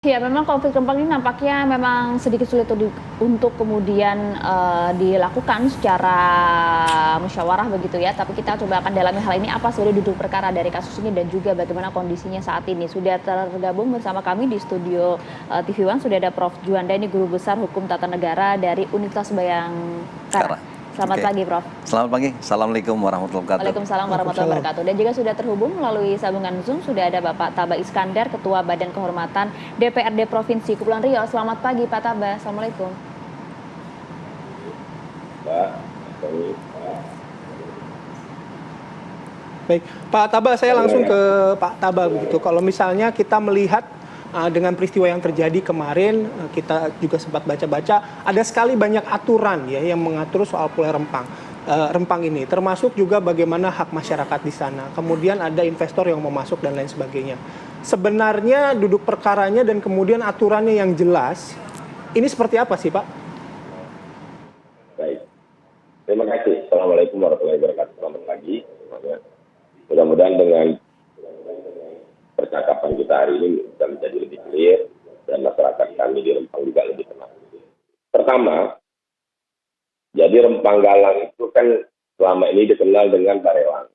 Ya, memang konflik Rempang ini nampaknya memang sedikit sulit untuk kemudian dilakukan secara musyawarah begitu ya. Tapi kita coba akan dalami hal ini, apa sebenarnya duduk perkara dari kasus ini dan juga bagaimana kondisinya saat ini. Sudah tergabung bersama kami di studio TV One, sudah ada Prof. Juanda, ini Guru Besar Hukum Tata Negara dari Universitas Bayangkara. Selamat pagi, Prof. Selamat pagi. Assalamualaikum warahmatullahi wabarakatuh. Waalaikumsalam warahmatullahi wabarakatuh. Dan juga sudah terhubung melalui sambungan Zoom, sudah ada Bapak Taba Iskandar, Ketua Badan Kehormatan DPRD Provinsi Kepulauan Riau. Selamat pagi, Pak Taba. Assalamualaikum. Baik, Pak Taba, saya langsung ke Pak Taba begitu. Kalau misalnya kita melihat dengan peristiwa yang terjadi kemarin, kita juga sempat baca-baca, ada sekali banyak aturan ya yang mengatur soal Pulau Rempang ini, termasuk juga bagaimana hak masyarakat di sana. Kemudian ada investor yang mau masuk dan lain sebagainya. Sebenarnya duduk perkaranya dan kemudian aturannya yang jelas, ini seperti apa sih, Pak? Baik, terima kasih. Assalamualaikum warahmatullahi wabarakatuh. Selamat pagi. Mudah-mudahan dengan percakapan kita hari ini bisa menjadi lebih clear dan masyarakat kami di Rempang juga lebih tenang. Pertama, jadi Rempang Galang itu kan selama ini dikenal dengan Barelang.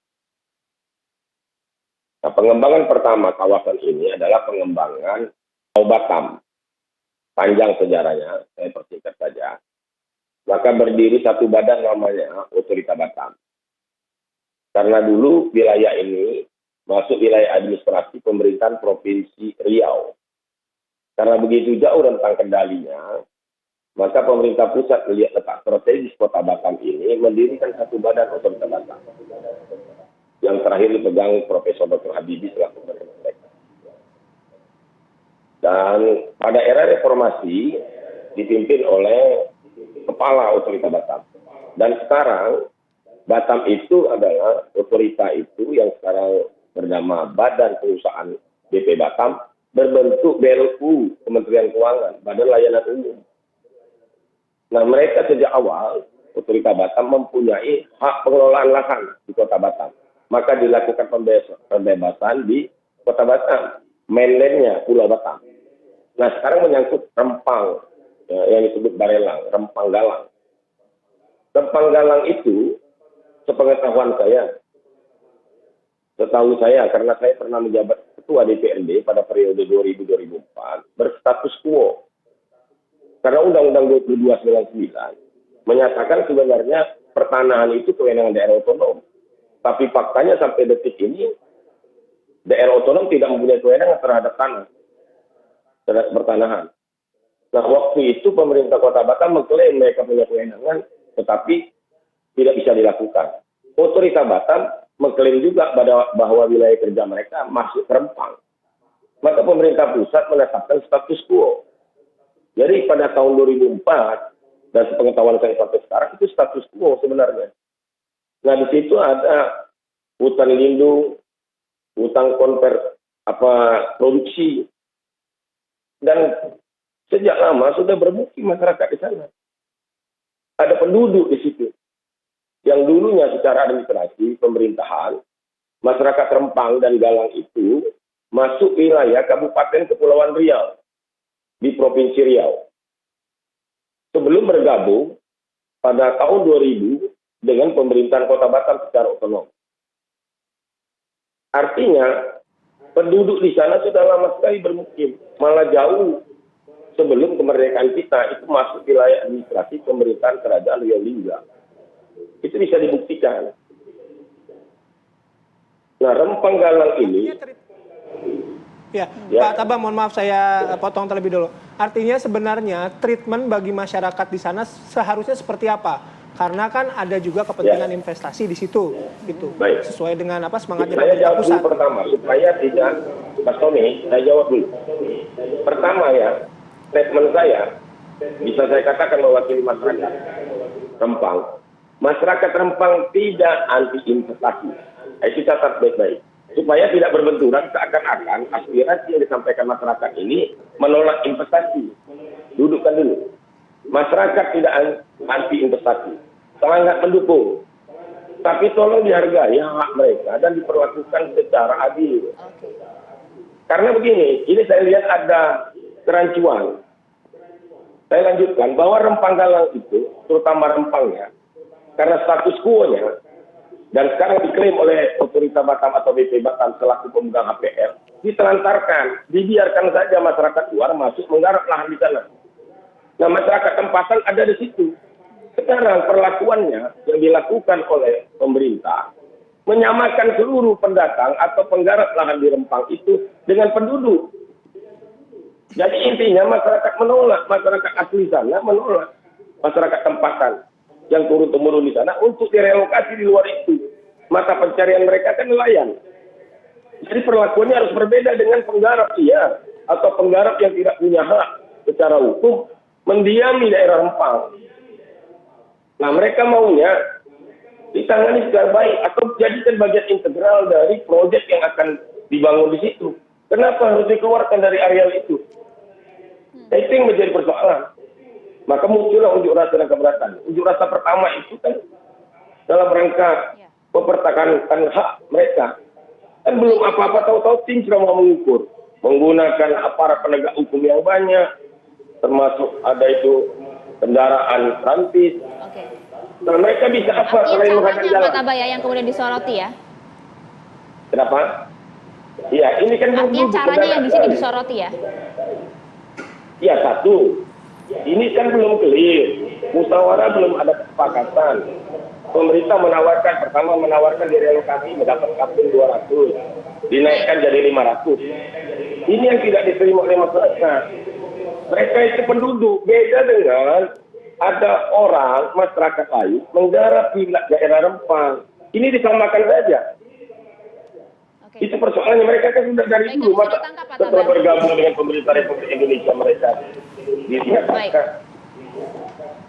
Nah, pengembangan pertama kawasan ini adalah pengembangan Pulau Batam. Panjang sejarahnya, saya persingkat saja. Maka berdiri satu badan namanya Otorita Batam. Karena dulu wilayah ini masuk wilayah administrasi pemerintahan Provinsi Riau. Karena begitu jauh rentang kendalinya, maka pemerintah pusat melihat letak strategis kota Batam ini mendirikan satu badan Otorita Batam. Yang terakhir dipegang Profesor Dr. Habibie selaku Menteri. Dan pada era reformasi dipimpin oleh Kepala Otorita Batam. Dan sekarang Batam itu adalah otorita itu yang sekarang bernama Badan Pengusahaan BP Batam, berbentuk BLU, Kementerian Keuangan, Badan Layanan Umum. Nah, mereka sejak awal, Otorita Batam mempunyai hak pengelolaan lahan di Kota Batam. Maka dilakukan pembebasan di Kota Batam, mainlandnya Pulau Batam. Nah, sekarang menyangkut Rempang, yang disebut Barelang, Rempang Galang. Rempang Galang itu, sepengetahuan saya, setahu saya, karena saya pernah menjabat Ketua DPRD pada periode 2000-2004, berstatus quo. Karena Undang-Undang 2299 menyatakan sebenarnya pertanahan itu kewenangan daerah otonom. Tapi faktanya sampai detik ini, daerah otonom tidak mempunyai kewenangan terhadap tanah, terhadap pertanahan. Nah, waktu itu pemerintah Kota Batam mengklaim mereka punya kewenangan, tetapi tidak bisa dilakukan. Otorita Batam mengklaim juga bahwa wilayah kerja mereka masuk Rempang. Maka pemerintah pusat menetapkan status quo. Jadi pada tahun 2004, dan sepengetahuan saya sampai sekarang, itu status quo sebenarnya. Nah, di situ ada hutan lindung, hutan produksi, dan sejak lama sudah bermukim masyarakat di sana. Ada penduduk di situ. Yang dulunya secara administrasi pemerintahan, masyarakat Rempang dan Galang itu masuk wilayah Kabupaten Kepulauan Riau di Provinsi Riau. Sebelum bergabung pada tahun 2000 dengan pemerintahan Kota Batam secara otonom. Artinya, penduduk di sana sudah lama sekali bermukim, malah jauh sebelum kemerdekaan kita itu masuk wilayah administrasi pemerintahan Kerajaan Riau Lingga. Itu bisa dibuktikan. Nah, Rempang Galang ini... Ya, Pak Taba, mohon maaf saya potong terlebih dulu. Artinya sebenarnya treatment bagi masyarakat di sana seharusnya seperti apa? Karena kan ada juga kepentingan investasi di situ, gitu. Baik. Sesuai dengan apa semangatnya saya jawab pusat. dulu pertama, supaya tidak, Mas Tommy, saya jawab dulu. Pertama ya, statement saya, bisa saya katakan mewakili masyarakat Rempang. Masyarakat Rempang tidak anti investasi. Itu catat baik-baik. Supaya tidak berbenturan seakan-akan aspirasi yang disampaikan masyarakat ini menolak investasi. Dudukkan dulu. Masyarakat tidak anti investasi. Sangat mendukung. Tapi tolong dihargai hak mereka dan diperlakukan secara adil. Karena begini, ini saya lihat ada kerancuan. Saya lanjutkan bahwa Rempang Galang itu, terutama Rempangnya, karena status quo-nya, dan sekarang diklaim oleh otorita Batam atau BP Batam selaku pemegang HPL, ditelantarkan, dibiarkan saja masyarakat luar masuk menggarap lahan di sana. Nah, masyarakat tempatan ada di situ. Sekarang perlakuannya yang dilakukan oleh pemerintah menyamakan seluruh pendatang atau penggarap lahan di Rempang itu dengan penduduk. Jadi intinya masyarakat menolak, masyarakat asli sana menolak masyarakat tempatan yang turun-temurun di sana untuk direlokasi di luar itu. Mata pencarian mereka kan nelayan. Jadi perlakuannya harus berbeda dengan penggarap iya, atau penggarap yang tidak punya hak secara hukum mendiami daerah Rempang. Nah, mereka maunya ditangani secara baik atau jadikan bagian integral dari proyek yang akan dibangun di situ. Kenapa harus dikeluarkan dari areal itu? Itu yang menjadi persoalan. Maka muncullah unjuk rasa dan keberatan. Unjuk rasa pertama itu kan dalam rangka mempertahankan hak mereka. Kan belum apa-apa, tahu-tahu tim sudah mau mengukur. Menggunakan aparat penegak hukum yang banyak, termasuk ada itu kendaraan rantis. Oke. Nah, mereka bisa apa selain Artinya menghadang caranya jalan? Pak Tabay ya yang kemudian disoroti ya? Kenapa? Iya, ini kan Artinya caranya yang di sini disoroti ya? Ya, satu. Ini kan belum clear. Musyawarah belum ada kesepakatan. Pemerintah pertama menawarkan direlokasi mendapat kapling 200. Dinaikkan jadi 500. Ini yang tidak diterima oleh masyarakat. Mereka itu penduduk. Beda dengan ada orang, masyarakat lain, menggarap di daerah Rempang. Ini disamakan saja. Oke. Itu persoalannya, mereka kan sudah dari Baik, dulu. bisa Masa ditangkap, Pak setelah Tabay. bergabung dengan pemerintah Republik Indonesia mereka ditiadakan.